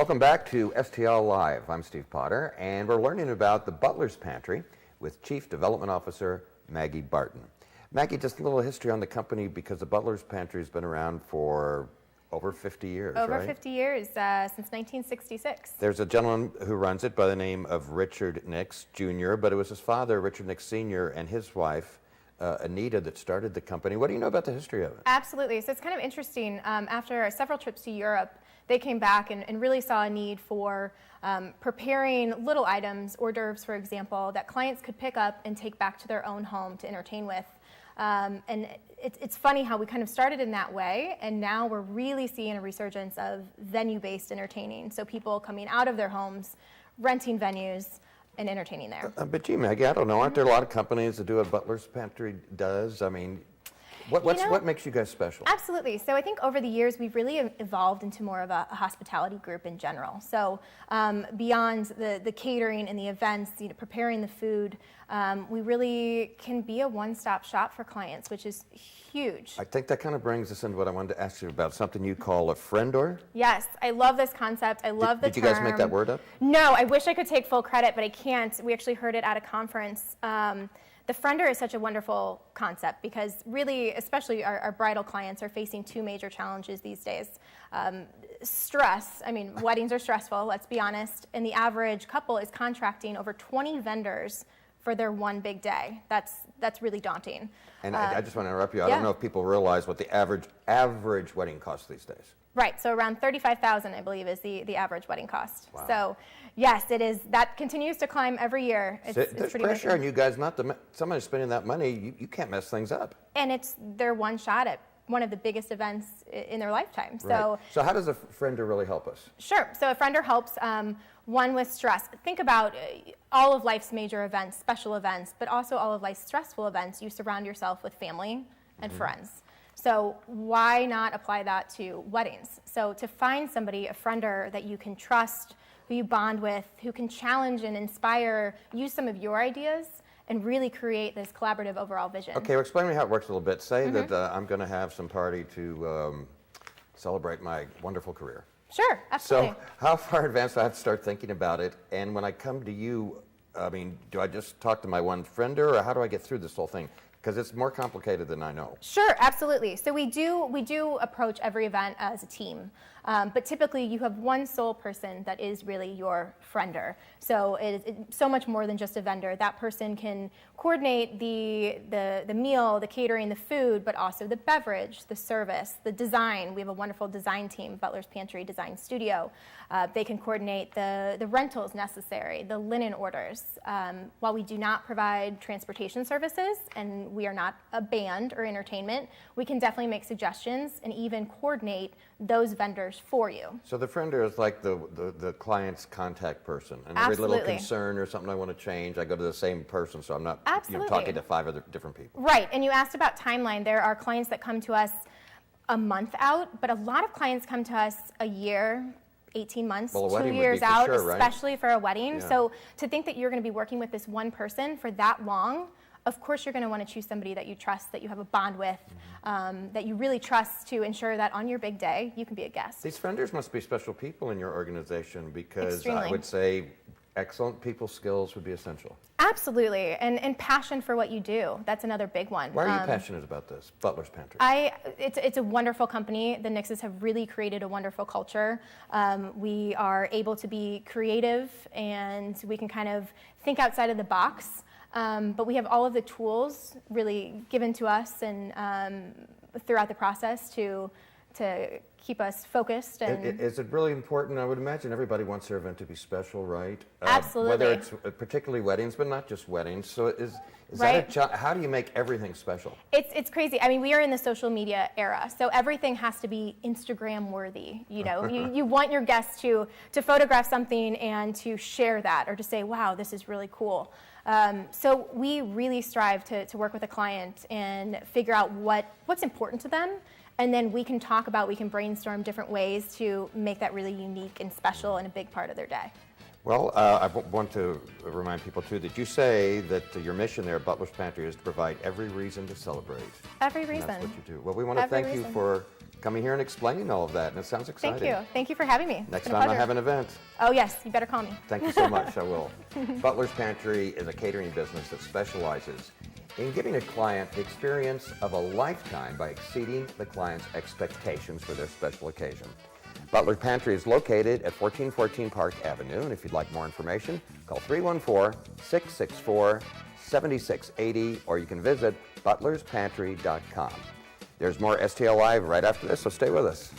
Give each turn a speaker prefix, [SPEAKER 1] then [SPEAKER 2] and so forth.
[SPEAKER 1] Welcome back to STL Live. I'm Steve Potter, and we're learning about the Butler's Pantry with Chief Development Officer Maggie Barton. Maggie, just a little history on the company because the Butler's Pantry has been around for over 50 years,
[SPEAKER 2] Over
[SPEAKER 1] right?
[SPEAKER 2] 50 years, since 1966.
[SPEAKER 1] There's a gentleman who runs it by the name of Richard Nix Jr., but it was his father, Richard Nix Sr., and his wife, Anita, that started the company. What do you know about the history of it?
[SPEAKER 2] Absolutely. So it's kind of interesting. After several trips to Europe, they came back and really saw a need for preparing little items, hors d'oeuvres, for example, that clients could pick up and take back to their own home to entertain with. And it's funny how we kind of started in that way, and now we're really seeing a resurgence of venue-based entertaining. So people coming out of their homes, renting venues, and entertaining there.
[SPEAKER 1] But gee, Maggie, I don't know. Aren't there a lot of companies that do what Butler's Pantry does? I mean, what makes you guys special?
[SPEAKER 2] Absolutely. So I think over the years we've really evolved into more of a hospitality group in general. So beyond the catering and the events, preparing the food, we really can be a one-stop shop for clients, which is huge.
[SPEAKER 1] I think that kind of brings us into what I wanted to ask you about, something you call a friendor.
[SPEAKER 2] Yes, I love this concept. I love the term.
[SPEAKER 1] Did you guys make that word up?
[SPEAKER 2] No, I wish I could take full credit, but I can't. We actually heard it at a conference. The friender is such a wonderful concept because really, especially our bridal clients are facing two major challenges these days. Stress, I mean, weddings are stressful, let's be honest, and the average couple is contracting over 20 vendors for their one big day. That's really daunting.
[SPEAKER 1] And I just want to interrupt you. I don't know if people realize what the average wedding costs these days.
[SPEAKER 2] Right, so around $35,000, I believe, is the average wedding cost.
[SPEAKER 1] Wow.
[SPEAKER 2] So, yes, it is. That continues to climb every year. It's
[SPEAKER 1] There's
[SPEAKER 2] pretty
[SPEAKER 1] pressure
[SPEAKER 2] amazing.
[SPEAKER 1] on you guys not to. Somebody's spending that money. You can't mess things up.
[SPEAKER 2] And it's their one shot at one of the biggest events in their lifetime. So,
[SPEAKER 1] Right. So how does a friender really help us?
[SPEAKER 2] sure. So a friender helps one with stress. Think about all of life's major events, special events, but also all of life's stressful events. You surround yourself with family and friends. So why not apply that to weddings? So to find somebody, a friender that you can trust, who you bond with, who can challenge and inspire, use some of your ideas, and really create this collaborative overall vision.
[SPEAKER 1] Okay, well, explain to me how it works a little bit. Say that I'm going to have some party to celebrate my wonderful career.
[SPEAKER 2] Sure, absolutely.
[SPEAKER 1] So how far in advance do I have to start thinking about it? And when I come to you, I mean, do I just talk to my one friender, or how do I get through this whole thing? Because it's more complicated than I know.
[SPEAKER 2] Sure, absolutely. So we do approach every event as a team, but typically you have one sole person that is really your friender. So it's so much more than just a vendor. That person can coordinate the meal, the catering, the food, but also the beverage, the service, the design. We have a wonderful design team, Butler's Pantry Design Studio. They can coordinate the rentals necessary, the linen orders. While we do not provide transportation services, and we are not a band or entertainment, we can definitely make suggestions and even coordinate those vendors for you.
[SPEAKER 1] So the friender is like the client's contact person. And every little
[SPEAKER 2] Absolutely.
[SPEAKER 1] concern or something I want to change, I go to the same person, so I'm not
[SPEAKER 2] Absolutely.
[SPEAKER 1] talking to 5 other different people.
[SPEAKER 2] Right, and you asked about timeline. There are clients that come to us a month out, but a lot of clients come to us a year, 18 months,
[SPEAKER 1] Well, a
[SPEAKER 2] 2
[SPEAKER 1] wedding would
[SPEAKER 2] years
[SPEAKER 1] be for
[SPEAKER 2] out,
[SPEAKER 1] sure, right?
[SPEAKER 2] especially for a wedding.
[SPEAKER 1] Yeah.
[SPEAKER 2] So to think that you're going to be working with this one person for that long, of course you're going to want to choose somebody that you trust, that you have a bond with, that you really trust to ensure that on your big day you can be a guest.
[SPEAKER 1] These frienders must be special people in your organization because
[SPEAKER 2] Extremely.
[SPEAKER 1] I would say excellent people skills would be essential.
[SPEAKER 2] Absolutely, and passion for what you do. That's another big one.
[SPEAKER 1] Why are you passionate about this, Butler's Pantry?
[SPEAKER 2] It's a wonderful company. The Nixes have really created a wonderful culture. We are able to be creative, and we can kind of think outside of the box. But we have all of the tools really given to us and throughout the process to keep us focused. And
[SPEAKER 1] Is it really important? I would imagine everybody wants their event to be special, right?
[SPEAKER 2] Absolutely.
[SPEAKER 1] Whether it's particularly weddings, but not just weddings. So is
[SPEAKER 2] Right.
[SPEAKER 1] that how do you make everything special?
[SPEAKER 2] It's crazy. I mean, we are in the social media era, so everything has to be Instagram worthy. You know, you want your guests to photograph something and to share that, or to say, wow, this is really cool. So we really strive to work with a client and figure out what's important to them, and then we can brainstorm different ways to make that really unique and special and a big part of their day.
[SPEAKER 1] Well, I want to remind people, too, that you say that your mission there at Butler's Pantry is to provide every reason to celebrate.
[SPEAKER 2] Every
[SPEAKER 1] And
[SPEAKER 2] reason.
[SPEAKER 1] that's what you do. Well, we want to
[SPEAKER 2] Every
[SPEAKER 1] thank you
[SPEAKER 2] reason.
[SPEAKER 1] for coming here and explaining all of that, and it sounds exciting.
[SPEAKER 2] Thank you. Thank you for having me. It's
[SPEAKER 1] Next
[SPEAKER 2] been a
[SPEAKER 1] time I
[SPEAKER 2] pleasure.
[SPEAKER 1] have an event.
[SPEAKER 2] Oh, yes. You better call me.
[SPEAKER 1] Thank you so much, I will. Butler's Pantry is a catering business that specializes in giving a client the experience of a lifetime by exceeding the client's expectations for their special occasion. Butler's Pantry is located at 1414 Park Avenue, and if you'd like more information, call 314-664-7680, or you can visit butlerspantry.com. There's more STL Live right after this, so stay with us.